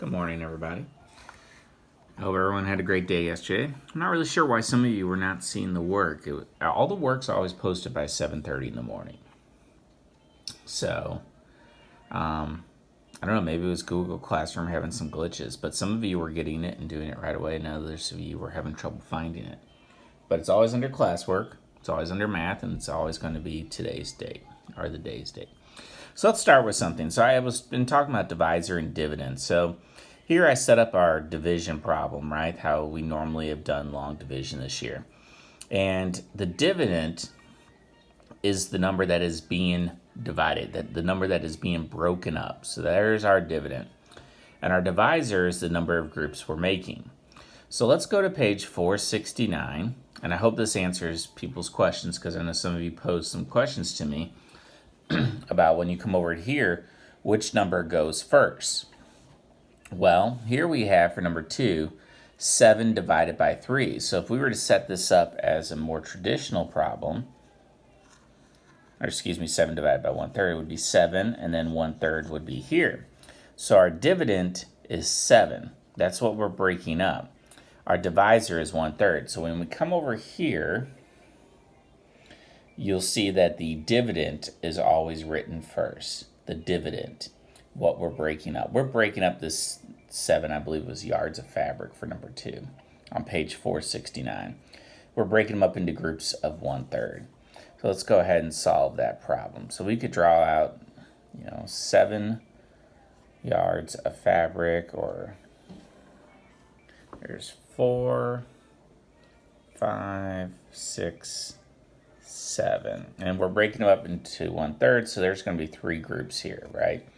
Good morning, everybody. I hope everyone had a great day yesterday. I'm not really sure why some of you were not seeing the work. All the work's always posted by 7:30 in the morning. So, I don't know, maybe it was Google Classroom having some glitches, but some of you were getting it and doing it right away, and others of you were having trouble finding it. But it's always under classwork, it's always under math, and it's always going to be today's date, or the day's date. So let's start with something. So I was been talking about divisor and dividend. So here I set up our division problem, right? How we normally have done long division this year. And the dividend is the number that is being divided, that the number that is being broken up. So there's our dividend. And our divisor is the number of groups we're making. So let's go to page 469. And I hope this answers people's questions because I know some of you posed some questions to me about when you come over here, which number goes first. Well, here we have for number 2, 7 divided by 3. So if we were to set this up as a more traditional problem, 7 divided by 1/3 would be 7, and then 1/3 would be here. So our dividend is 7. That's what we're breaking up. Our divisor is 1/3. So when we come over here, you'll see that the dividend is always written first. The dividend, what we're breaking up. We're breaking up this 7, I believe, was yards of fabric for number 2 on page 469. We're breaking them up into groups of 1/3. So let's go ahead and solve that problem. So we could draw out, 7 yards of fabric, or there's 4, 5, 6, 7. And we're breaking them up into 1/3, so there's going to be 3 groups here, right?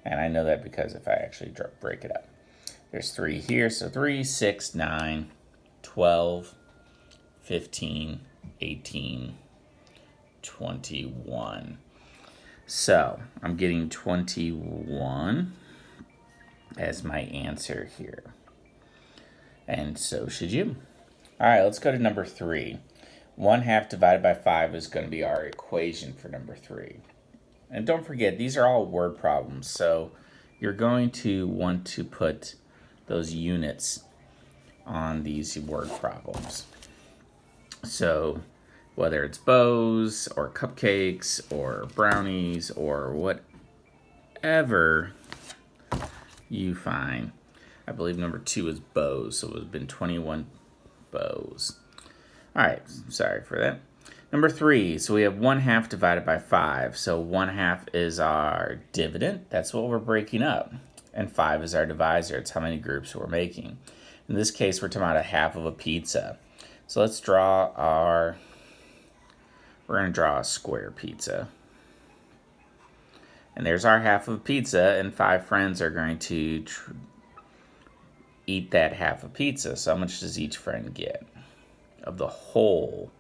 And I know that because if I actually break it up, there's 3 here. So 3, 6, 9, 12, 15, 18, 21. So I'm getting 21 as my answer here. And so should you. All right, let's go to number 3. 1/2 divided by 5 is going to be our equation for number 3. And don't forget, these are all word problems, so you're going to want to put those units on these word problems. So whether it's bows or cupcakes or brownies or whatever you find. I believe number 2 is bows, so it would have been 21 bows. All right, sorry for that. Number 3, so we have 1/2 divided by 5. So 1/2 is our dividend. That's what we're breaking up. And 5 is our divisor. It's how many groups we're making. In this case, we're talking about a half of a pizza. So let's we're going to draw a square pizza. And there's our half of a pizza, and 5 friends are going to eat that half of pizza. So how much does each friend get of the whole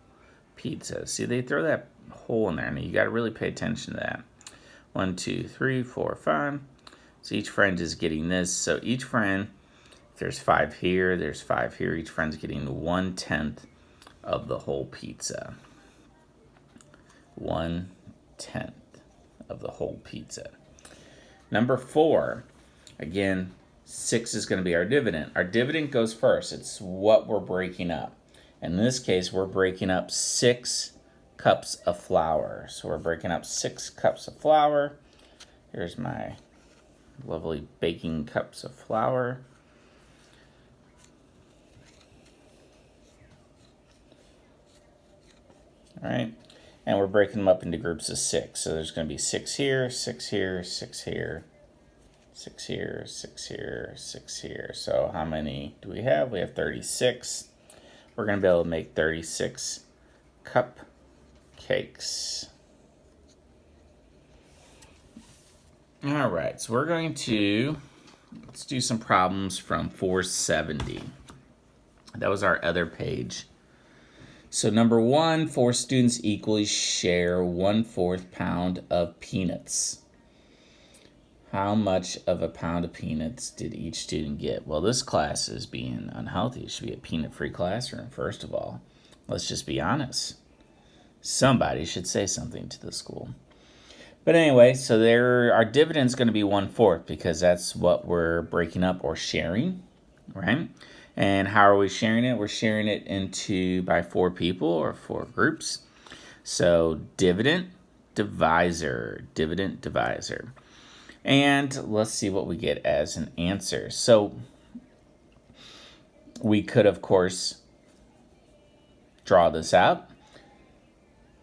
pizza? See, they throw that hole in there, and you got to really pay attention to that. 1, 2, 3, 4, 5. So each friend is getting this. So each friend, if there's 5 here, there's 5 here. Each friend's getting 1/10 of the whole pizza. 1/10 of the whole pizza. Number 4, again, 6 is going to be our dividend. Our dividend goes first. It's what we're breaking up. In this case, we're breaking up 6 cups of flour. So we're breaking up 6 cups of flour. Here's my lovely baking cups of flour. All right. And we're breaking them up into groups of 6. So there's going to be 6 here, 6 here, 6 here, 6 here, 6 here, 6 here. So how many do we have? We have 36. We're going to be able to make 36 cupcakes. All right, so let's do some problems from 470. That was our other page. So number 1, 4 students equally share 1/4 pound of peanuts. How much of a pound of peanuts did each student get? Well, this class is being unhealthy. It should be a peanut-free classroom, first of all. Let's just be honest. Somebody should say something to the school. But anyway, so our dividend's going to be 1/4 because that's what we're breaking up or sharing, right? And how are we sharing it? We're sharing it by 4 people or 4 groups. So dividend divisor. And let's see what we get as an answer. So we could, of course, draw this out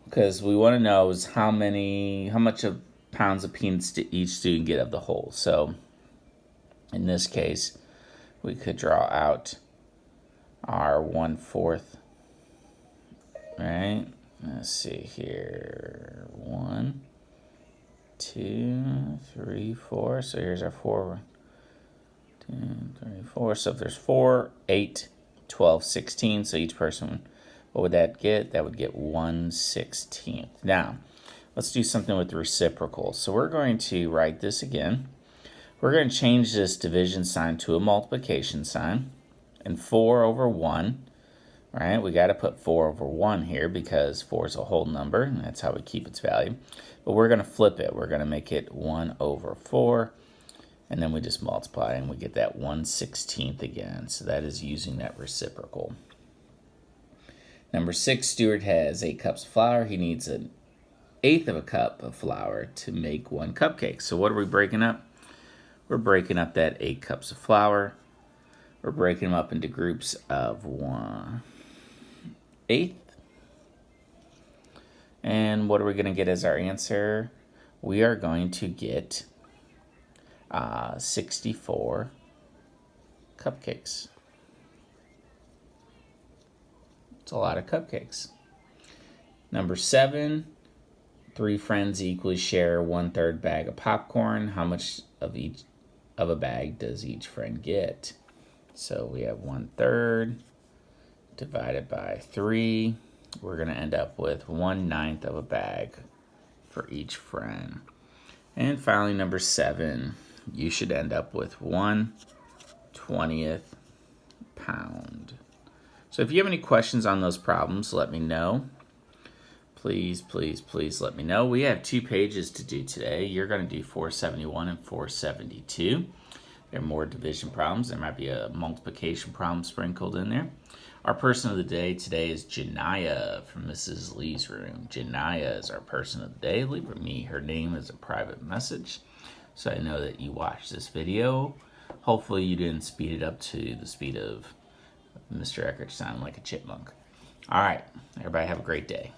because we want to know is how much of pounds of peanuts did each student get of the whole. So in this case, we could draw out our 1/4, right? Let's see here, 1, 2, 3, 4. So here's our 4, 2, 3, 4. So if there's 4, 8, 12, 16. So each person, what would that get? That would get 1/16. Now, let's do something with the reciprocal. So we're going to write this again. We're going to change this division sign to a multiplication sign. And 4 over 1, right? We got to put 4 over 1 here because 4 is a whole number, and that's how we keep its value. But we're going to flip it. We're going to make it 1 over 4, and then we just multiply, and we get that 1/16 again. So that is using that reciprocal. Number 6, Stuart has 8 cups of flour. He needs 1/8 of a cup of flour to make 1 cupcake. So what are we breaking up? We're breaking up that 8 cups of flour. We're breaking them up into groups of 1/8. And what are we going to get as our answer? We are going to get 64 cupcakes. It's a lot of cupcakes. Number 7, 3 friends equally share 1/3 bag of popcorn. How much of a bag does each friend get? So we have 1/3 divided by 3. We're going to end up with 1/9 of a bag for each friend. And finally, number 7, you should end up with 1/20 pound. So if you have any questions on those problems, let me know. Please let me know. We have 2 pages to do today. You're going to do 471 and 472. There are more division problems. There might be a multiplication problem sprinkled in there. Our person of the day today is Janaya from Mrs. Lee's room. Janaya is our person of the day. Leave me her name as a private message so I know that you watched this video. Hopefully you didn't speed it up to the speed of Mr. Eckert sounding like a chipmunk. All right, everybody have a great day.